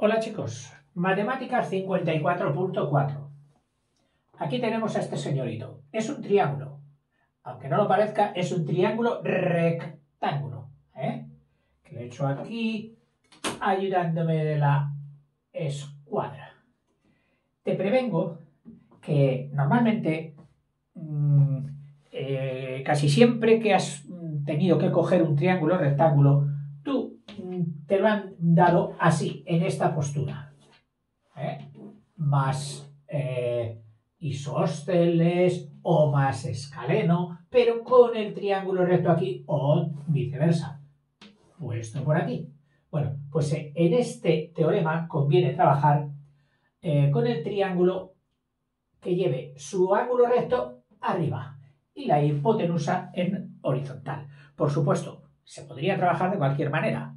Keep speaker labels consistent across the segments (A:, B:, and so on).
A: Hola chicos, Matemáticas 54.4. Aquí tenemos a este señorito. Es un triángulo. Aunque no lo parezca, es un triángulo rectángulo. Que lo he hecho aquí, ayudándome de la escuadra. Te prevengo que normalmente, casi siempre que has tenido que coger un triángulo rectángulo, tú te lo han dado así, en esta postura. Más isósceles o más escaleno, pero con el triángulo recto aquí o viceversa, puesto por aquí. Bueno, pues en este teorema conviene trabajar con el triángulo que lleve su ángulo recto arriba y la hipotenusa en horizontal. Por supuesto, se podría trabajar de cualquier manera,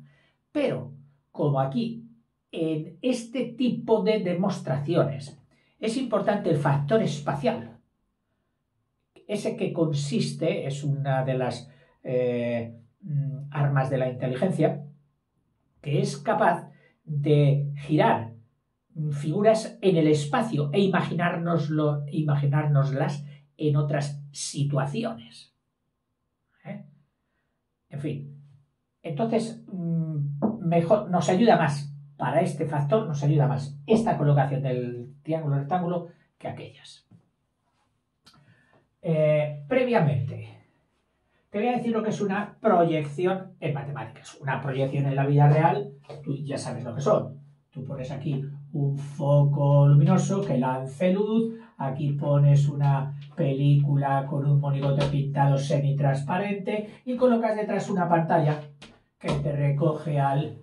A: pero como aquí en este tipo de demostraciones es importante el factor espacial, ese que consiste, es una de las armas de la inteligencia, que es capaz de girar figuras en el espacio e imaginárnoslas en otras situaciones. En fin, entonces mejor nos ayuda más. Para este factor nos ayuda más esta colocación del triángulo rectángulo que aquellas. Previamente, te voy a decir lo que es una proyección en matemáticas. Una proyección en la vida real, tú ya sabes lo que son. Tú pones aquí un foco luminoso que lance luz, aquí pones una película con un monigote pintado semitransparente y colocas detrás una pantalla que te recoge al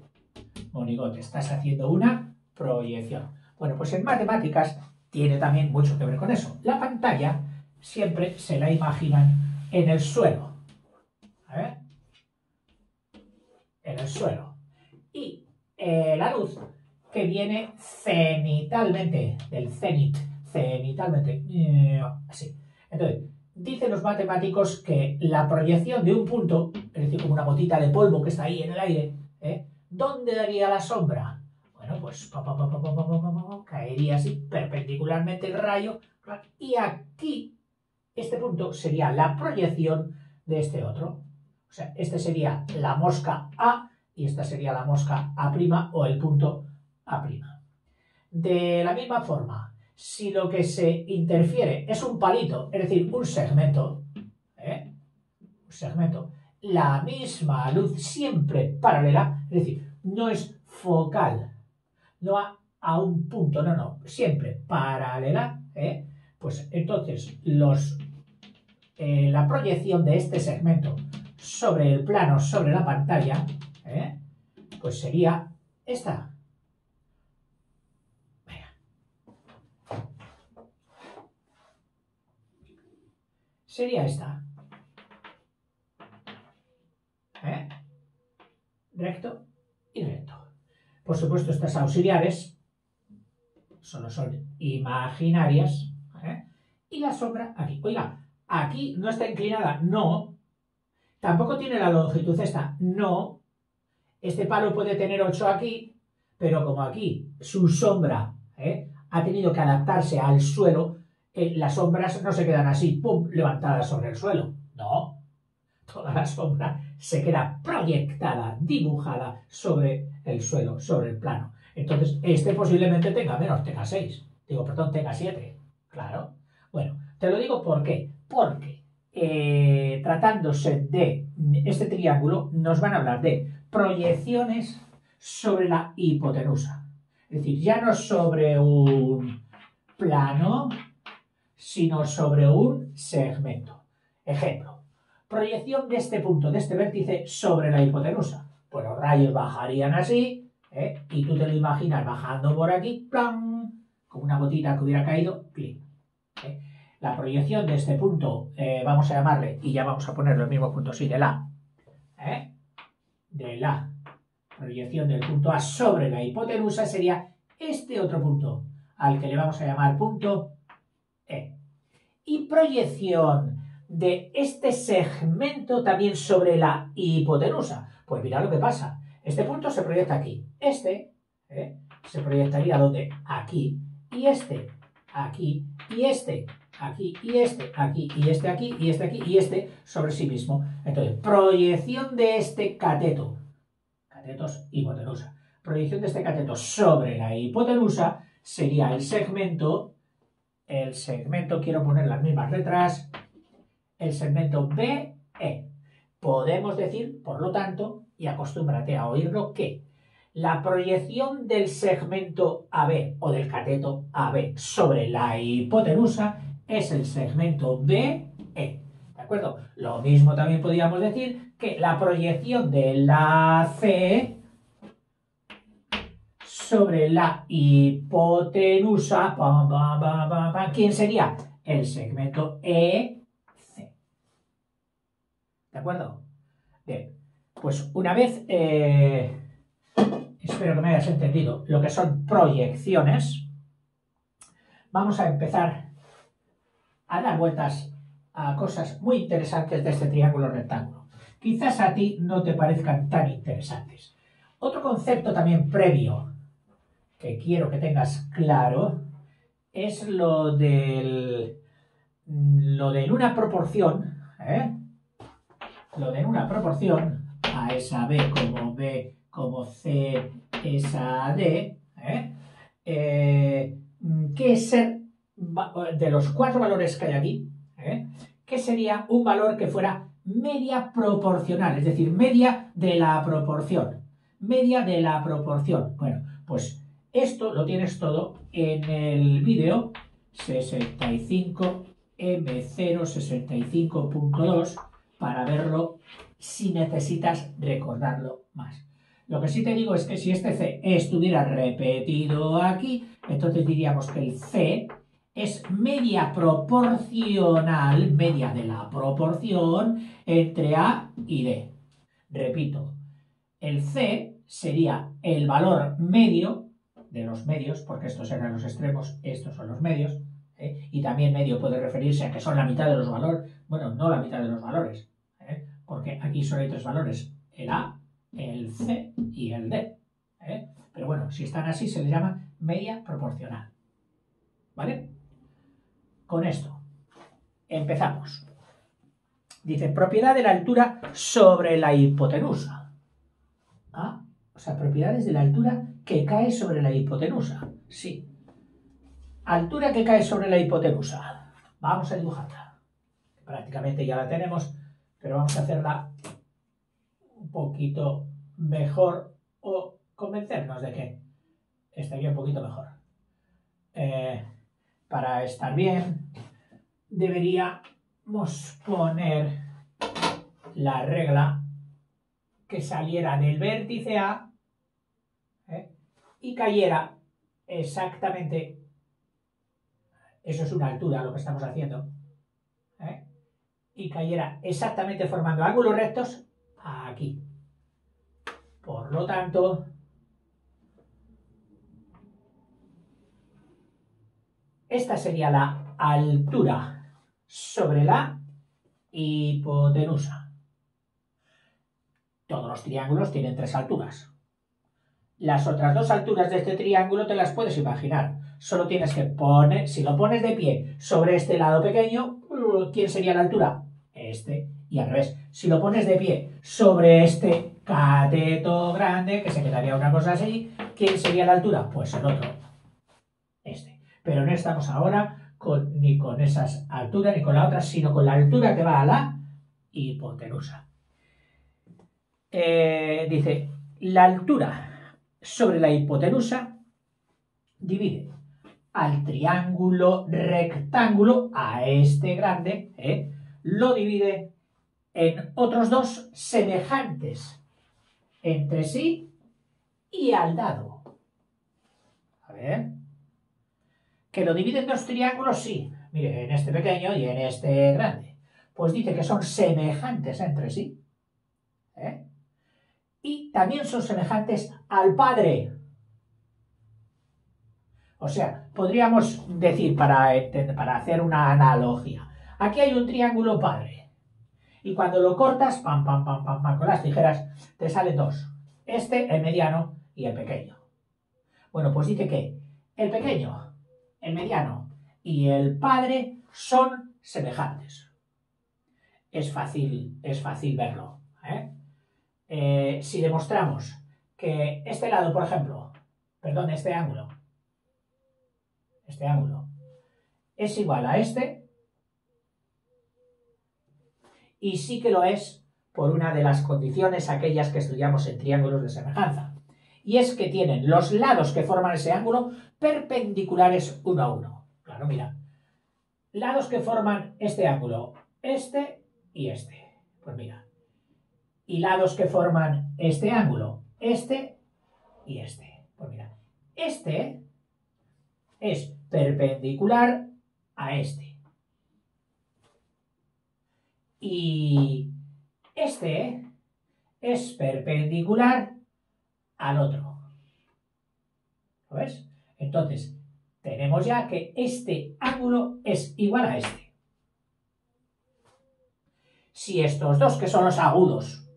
A: monigote. Estás haciendo una proyección. Bueno, pues en matemáticas tiene también mucho que ver con eso. La pantalla siempre se la imaginan en el suelo. A ver. En el suelo. Y la luz que viene cenitalmente, del cenit, cenitalmente, así. Entonces, dicen los matemáticos que la proyección de un punto, es decir, como una gotita de polvo que está ahí en el aire, ¿dónde daría la sombra? Bueno, pues caería así perpendicularmente el rayo, y aquí, este punto sería la proyección de este otro. O sea, este sería la mosca A y esta sería la mosca A' o el punto A'. De la misma forma, si lo que se interfiere es un palito, es decir, un segmento, la misma luz siempre paralela, es decir, no es focal, no va a un punto, no, siempre paralela, pues entonces la proyección de este segmento sobre el plano, sobre la pantalla, pues sería esta. Sería esta. Recto y recto. Por supuesto, estas auxiliares solo son imaginarias. Y la sombra aquí. Oiga, aquí no está inclinada, no. Tampoco tiene la longitud esta, no. Este palo puede tener 8 aquí, pero como aquí su sombra ha tenido que adaptarse al suelo, las sombras no se quedan así, pum, levantadas sobre el suelo. No, toda la sombra se queda proyectada, dibujada sobre el suelo, sobre el plano. Entonces, este posiblemente tenga menos, tenga 6. Tenga 7. Claro. Bueno, te lo digo ¿por qué? Porque tratándose de este triángulo, nos van a hablar de proyecciones sobre la hipotenusa. Es decir, ya no sobre un plano, sino sobre un segmento. Ejemplo, proyección de este punto, de este vértice, sobre la hipotenusa. Pues los rayos bajarían así, y tú te lo imaginas bajando por aquí, ¡plum!, como una gotita que hubiera caído, ¡plim! La proyección de este punto, vamos a llamarle, y ya vamos a poner el mismo punto, sí, de la proyección del punto A sobre la hipotenusa sería este otro punto, al que le vamos a llamar punto E. Y proyección de este segmento también sobre la hipotenusa. Pues mira lo que pasa. Este punto se proyecta aquí. se proyectaría donde aquí, y este aquí, y este aquí, y este aquí, y este aquí, y este aquí, y este sobre sí mismo. Entonces, proyección de este cateto, catetos hipotenusa, proyección de este cateto sobre la hipotenusa sería el segmento, quiero poner las mismas letras, el segmento BE. Podemos decir, por lo tanto, y acostúmbrate a oírlo, que la proyección del segmento AB o del cateto AB sobre la hipotenusa es el segmento BE. ¿De acuerdo? Lo mismo también podríamos decir que la proyección de la CE sobre la hipotenusa, ¿quién sería? El segmento EC. ¿De acuerdo? Bien, pues una vez, espero que me hayas entendido, lo que son proyecciones, vamos a empezar a dar vueltas a cosas muy interesantes de este triángulo rectángulo. Quizás a ti no te parezcan tan interesantes. Otro concepto también previo que quiero que tengas claro es lo de en una proporción, lo de en una proporción, A es a B como B como C es a D, que es ser, de los 4 valores que hay aquí, que sería un valor que fuera media proporcional, es decir, media de la proporción. Media de la proporción. Bueno, pues esto lo tienes todo en el vídeo 65M065.2 para verlo si necesitas recordarlo más. Lo que sí te digo es que si este C estuviera repetido aquí, entonces diríamos que el C es media proporcional, media de la proporción entre A y D. Repito, el C sería el valor medio de los medios, porque estos eran los extremos, estos son los medios, y también medio puede referirse a que son la mitad de los valores, bueno, no la mitad de los valores, porque aquí solo hay 3 valores, el A, el C y el D. Pero bueno, si están así se les llama media proporcional. ¿Vale? Con esto empezamos. Dice, propiedad de la altura sobre la hipotenusa. O sea, propiedades de la altura que cae sobre la hipotenusa. Sí. Altura que cae sobre la hipotenusa. Vamos a dibujarla. Prácticamente ya la tenemos, pero vamos a hacerla un poquito mejor o convencernos de que estaría un poquito mejor. Para estar bien, deberíamos poner la regla que saliera del vértice A y cayera exactamente, eso es una altura lo que estamos haciendo, y cayera exactamente formando ángulos rectos aquí. Por lo tanto, esta sería la altura sobre la hipotenusa. Todos los triángulos tienen 3 alturas. Las otras 2 alturas de este triángulo te las puedes imaginar. Solo tienes que poner, si lo pones de pie sobre este lado pequeño, ¿quién sería la altura? Este. Y al revés, si lo pones de pie sobre este cateto grande, que se quedaría una cosa así, ¿quién sería la altura? Pues el otro. Este. Pero no estamos ahora ni con esas alturas ni con la otra, sino con la altura que va a la hipotenusa. Dice, la altura sobre la hipotenusa divide al triángulo rectángulo, a este grande, lo divide en otros 2 semejantes entre sí y al dado. A ver. ¿Que lo divide en 2 triángulos? Sí. Mire, en este pequeño y en este grande. Pues dice que son semejantes entre sí. Y también son semejantes al padre. O sea, podríamos decir, para hacer una analogía, aquí hay un triángulo padre. Y cuando lo cortas, pam, pam, pam, pam, pam, con las tijeras, te salen 2. Este, el mediano y el pequeño. Bueno, pues dice que el pequeño, el mediano y el padre son semejantes. Es fácil verlo, si demostramos que este lado, por ejemplo, perdón, este ángulo es igual a este, y sí que lo es por una de las condiciones aquellas que estudiamos en triángulos de semejanza, y es que tienen los lados que forman ese ángulo perpendiculares uno a uno. Claro, mira, lados que forman este ángulo, este y este, pues mira, y lados que forman este ángulo, este y este, pues mira, este es perpendicular a este, y este es perpendicular al otro. ¿Lo ves? Entonces, tenemos ya que este ángulo es igual a este. Si estos dos, que son los agudos,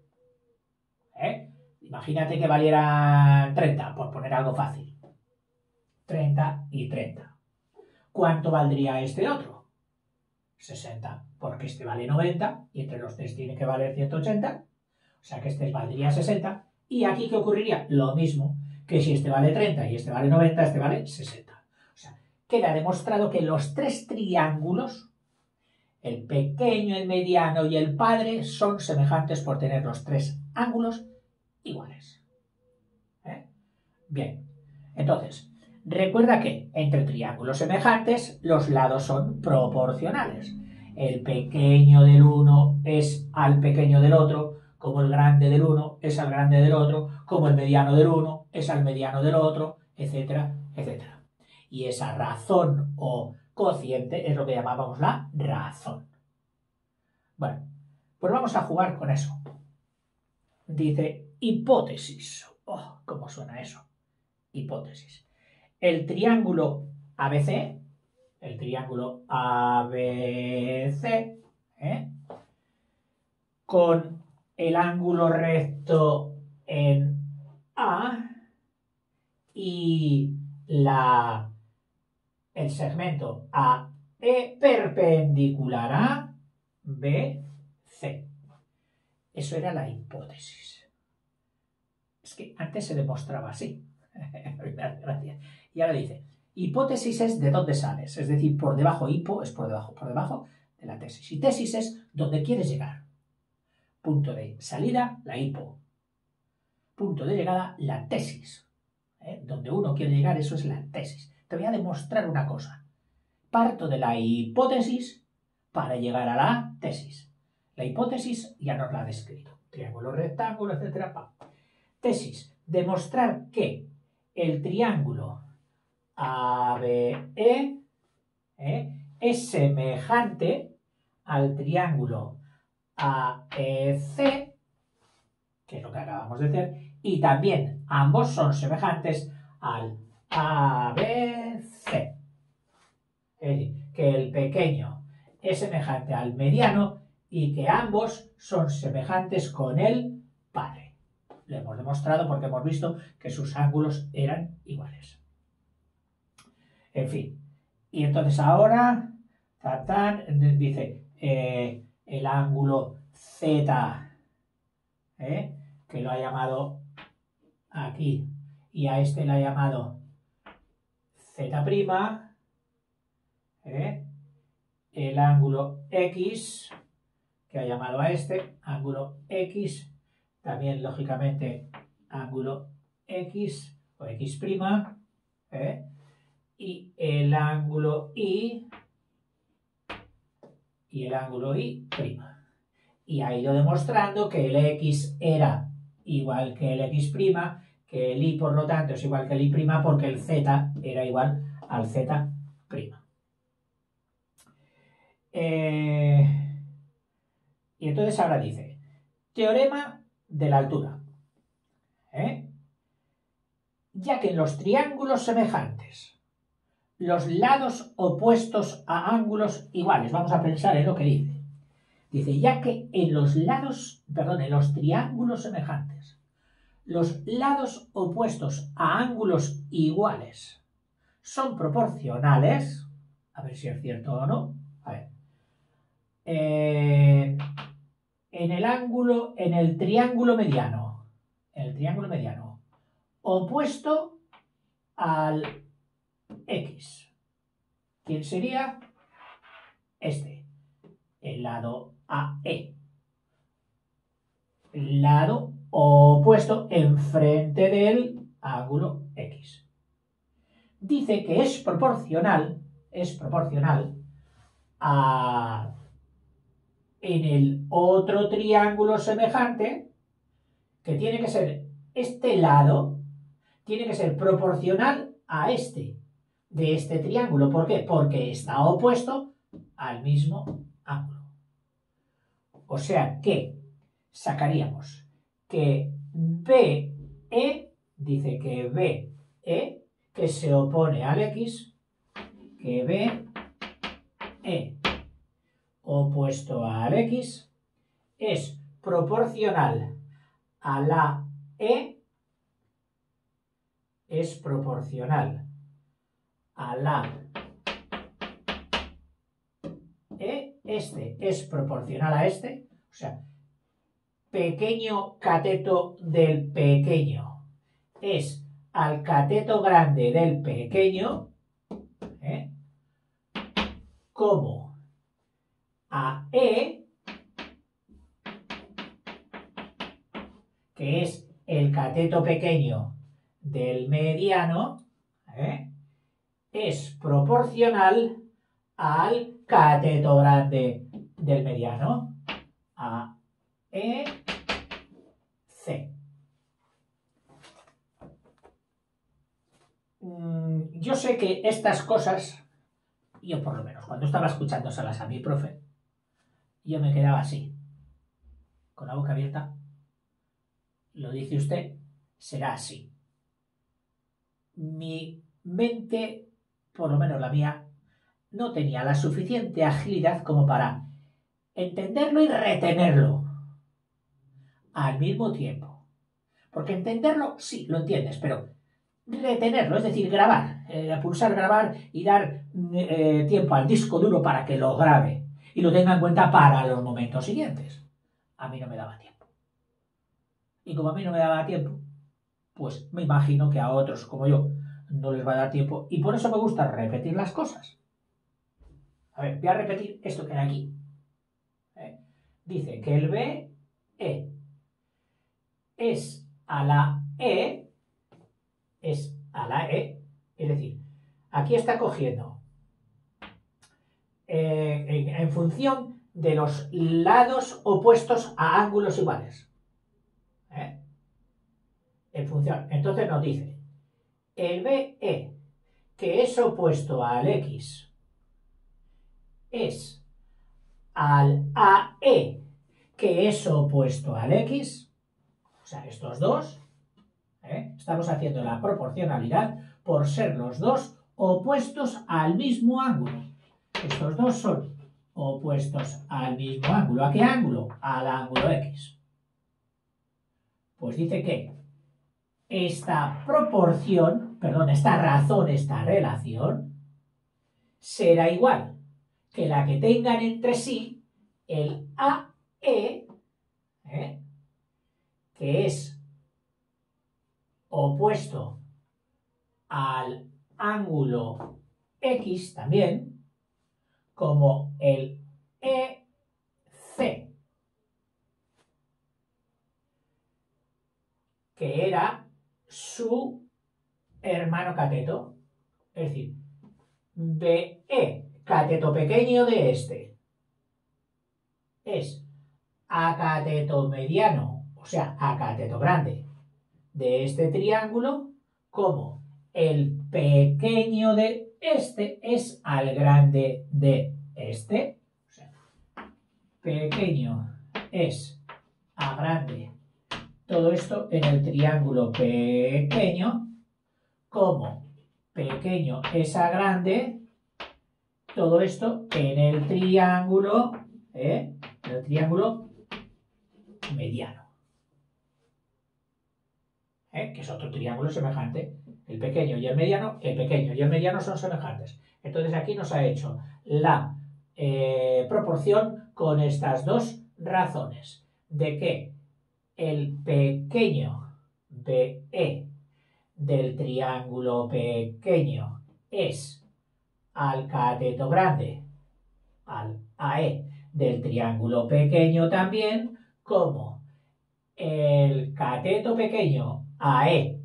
A: imagínate que valieran 30, por poner algo fácil. 30 y 30. ¿Cuánto valdría este otro? 60, porque este vale 90 y entre los tres tiene que valer 180. O sea que este valdría 60. ¿Y aquí qué ocurriría? Lo mismo que si este vale 30 y este vale 90, este vale 60. O sea, queda demostrado que los tres triángulos, el pequeño, el mediano y el padre, son semejantes por tener los tres ángulos iguales. Bien, entonces, recuerda que entre triángulos semejantes los lados son proporcionales. El pequeño del uno es al pequeño del otro, como el grande del uno es al grande del otro, como el mediano del uno es al mediano del otro, etcétera, etcétera. Y esa razón o cociente es lo que llamábamos la razón. Bueno, pues vamos a jugar con eso. Dice hipótesis. Oh, ¿cómo suena eso? Hipótesis. El triángulo ABC, con el ángulo recto en A y el segmento AE perpendicular a BC. Eso era la hipótesis. Es que antes se demostraba así. Gracias. Y ahora dice, hipótesis es de dónde sales, es decir, por debajo, hipo es por debajo de la tesis. Y tesis es donde quieres llegar. Punto de salida, la hipo. Punto de llegada, la tesis. Donde uno quiere llegar, eso es la tesis. Te voy a demostrar una cosa. Parto de la hipótesis para llegar a la tesis. La hipótesis ya nos la ha descrito. Triángulo, rectángulo, etcétera. Tesis. Demostrar que el triángulo ABE es semejante al triángulo AEC, que es lo que acabamos de hacer, y también ambos son semejantes al ABC. Es decir, que el pequeño es semejante al mediano y que ambos son semejantes con el padre. Lo hemos demostrado porque hemos visto que sus ángulos eran iguales. En fin. Y entonces ahora, dice el ángulo Z, que lo ha llamado aquí, y a este lo ha llamado Z', el ángulo X, que ha llamado a este ángulo X, también lógicamente ángulo X o X', y el ángulo Y y el ángulo Y'. Y ha ido demostrando que el X era igual que el X', que el Y por lo tanto es igual que el Y', porque el Z era igual al Z'. Y entonces ahora dice, teorema de la altura. Ya que en los triángulos semejantes los lados opuestos a ángulos iguales, vamos a pensar en lo que dice. Dice, ya que en los triángulos semejantes los lados opuestos a ángulos iguales son proporcionales, a ver si es cierto o no, a ver, en el triángulo mediano, opuesto al X, ¿quién sería? Este, el lado AE, lado opuesto enfrente del ángulo X. Dice que es proporcional a, en el otro triángulo semejante, que tiene que ser este lado, tiene que ser proporcional a este, de este triángulo. ¿Por qué? Porque está opuesto al mismo ángulo. O sea que sacaríamos que BE, dice que BE, que se opone al X, que BE opuesto al X es proporcional a la E, es proporcional a la E, este es proporcional a este, o sea, pequeño cateto del pequeño es al cateto grande del pequeño, como a E, que es el cateto pequeño del mediano, es proporcional al cateto grande del mediano, a E, C. Yo sé que estas cosas, yo por lo menos, cuando estaba escuchándoselas a mi profe, yo me quedaba así, con la boca abierta. Lo dice usted, será así. Mi mente, por lo menos la mía, no tenía la suficiente agilidad como para entenderlo y retenerlo al mismo tiempo. Porque entenderlo, sí, lo entiendes, pero retenerlo, es decir, grabar, pulsar grabar y dar tiempo al disco duro para que lo grabe y lo tenga en cuenta para los momentos siguientes. A mí no me daba tiempo. Y como a mí no me daba tiempo, pues me imagino que a otros como yo no les va a dar tiempo y por eso me gusta repetir las cosas. A ver, voy a repetir esto que hay aquí. Dice que el BE es a la E, es decir, aquí está cogiendo en función de los lados opuestos a ángulos iguales. En función, entonces nos dice el BE, que es opuesto al X, es al AE, que es opuesto al X, o sea, estos dos, estamos haciendo la proporcionalidad por ser los dos opuestos al mismo ángulo. Estos dos son opuestos al mismo ángulo. ¿A qué ángulo? Al ángulo X. Pues dice que esta proporción, perdón, esta razón, esta relación, será igual que la que tengan entre sí el AE, que es opuesto al ángulo X también, como el EC, que era su hermano cateto, es decir, BE, cateto pequeño de este, es a cateto mediano, o sea, a cateto grande de este triángulo, como el pequeño de este es al grande de este. O sea, pequeño es a grande. Todo esto en el triángulo pequeño, como pequeño es a grande, todo esto en el triángulo mediano. que es otro triángulo semejante. El pequeño y el mediano son semejantes. Entonces aquí nos ha hecho la proporción con estas dos razones. De que el pequeño BE del triángulo pequeño es al cateto grande, al AE del triángulo pequeño también, como el cateto pequeño AE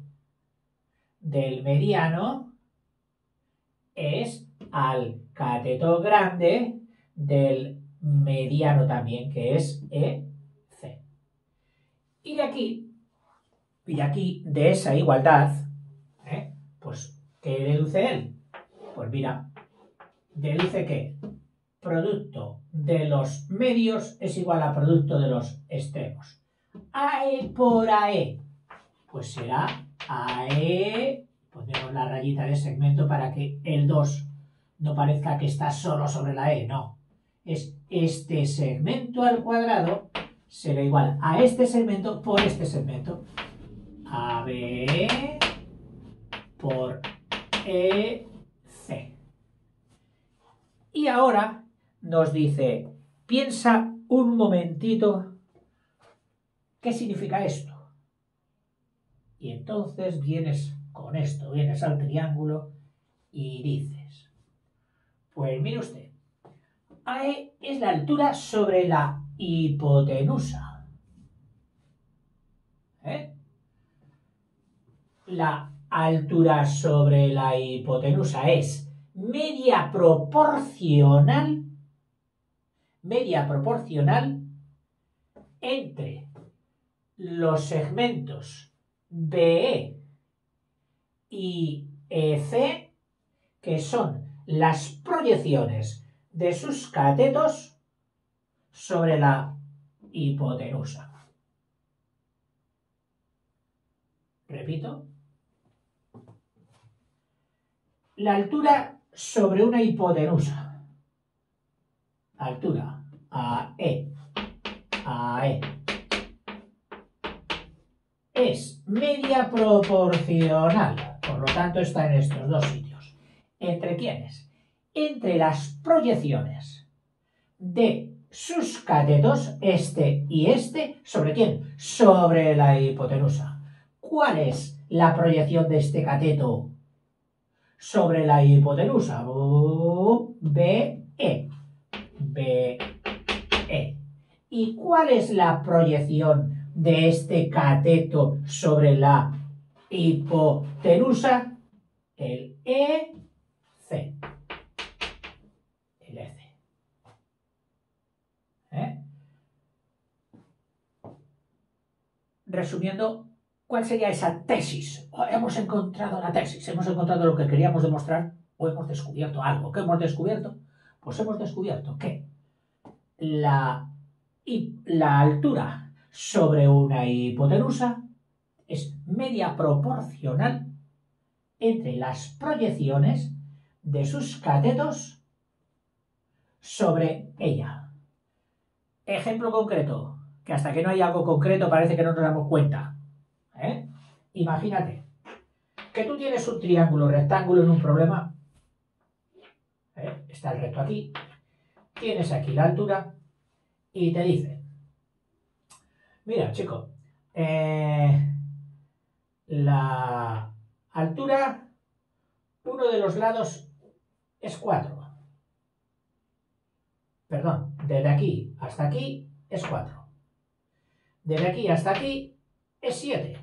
A: del mediano es al cateto grande del mediano también, que es EC. Y de aquí, de esa igualdad, pues, ¿qué deduce él? Pues mira, deduce que producto de los medios es igual a producto de los extremos. AE por AE, pues será AE, pondremos la rayita de segmento para que el 2 no parezca que está solo sobre la E, no. Es este segmento al cuadrado será igual a este segmento por este segmento. AB por EC. Y ahora nos dice, piensa un momentito, ¿qué significa esto? Y entonces vienes con esto, vienes al triángulo y dices, pues mire usted, AE es la altura sobre la hipotenusa. La altura sobre la hipotenusa es media proporcional entre los segmentos BE y EC, que son las proyecciones de sus catetos sobre la hipotenusa. Repito. La altura sobre una hipotenusa. Altura AE es media proporcional, por lo tanto está en estos dos sitios. ¿Entre quiénes? Entre las proyecciones de sus catetos, este y este, ¿sobre quién? Sobre la hipotenusa. ¿Cuál es la proyección de este cateto sobre la hipotenusa? BE. ¿Y cuál es la proyección de este cateto sobre la hipotenusa? El EC. El EC. Resumiendo, ¿cuál sería esa tesis? Hemos encontrado la tesis, hemos encontrado lo que queríamos demostrar o hemos descubierto algo. ¿Qué hemos descubierto? Pues hemos descubierto que la altura sobre una hipotenusa es media proporcional entre las proyecciones de sus catetos sobre ella. Ejemplo concreto, que hasta que no hay algo concreto parece que no nos damos cuenta. Imagínate que tú tienes un triángulo rectángulo en un problema. Está el recto aquí, tienes aquí la altura y te dice, mira chico, la altura, uno de los lados es 4. Perdón, desde aquí hasta aquí es 4. Desde aquí hasta aquí es 7.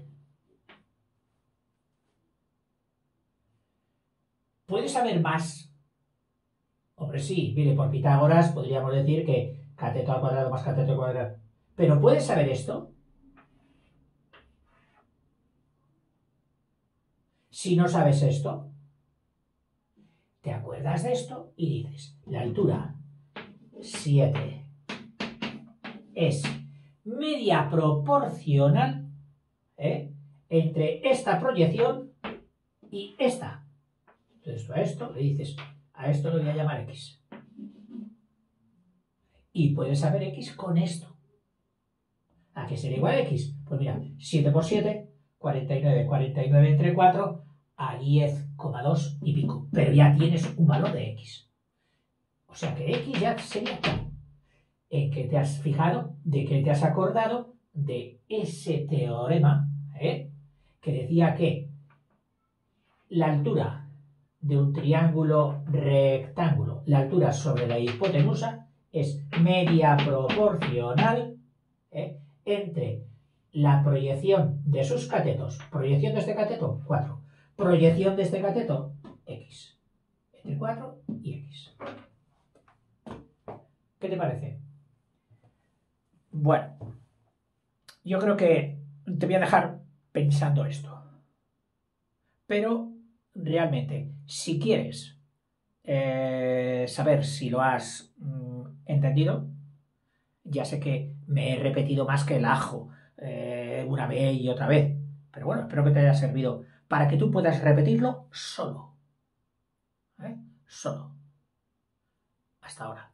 A: ¿Puedes saber más? Hombre, sí, mire, por Pitágoras podríamos decir que cateto al cuadrado más cateto al cuadrado. ¿Pero puedes saber esto? Si no sabes esto, te acuerdas de esto y dices, la altura 7 es media proporcional entre esta proyección y esta. Entonces tú a esto le dices, a esto lo voy a llamar X. Y puedes saber X con esto. ¿A qué sería igual a X? Pues mira, 7 por 7, 49 entre 4 a 10,2 y pico. Pero ya tienes un valor de x. O sea que x ya sería aquí. En que te has fijado, de que te has acordado de ese teorema, que decía que la altura de un triángulo rectángulo, la altura sobre la hipotenusa, es media proporcional entre la proyección de sus catetos. Proyección de este cateto, 4. Proyección de este cateto, x. Entre 4 y x. ¿Qué te parece? Bueno, yo creo que te voy a dejar pensando esto. Pero realmente, si quieres saber si lo has entendido, ya sé que me he repetido más que el ajo una vez y otra vez, pero bueno, espero que te haya servido para que tú puedas repetirlo solo. Solo. Hasta ahora.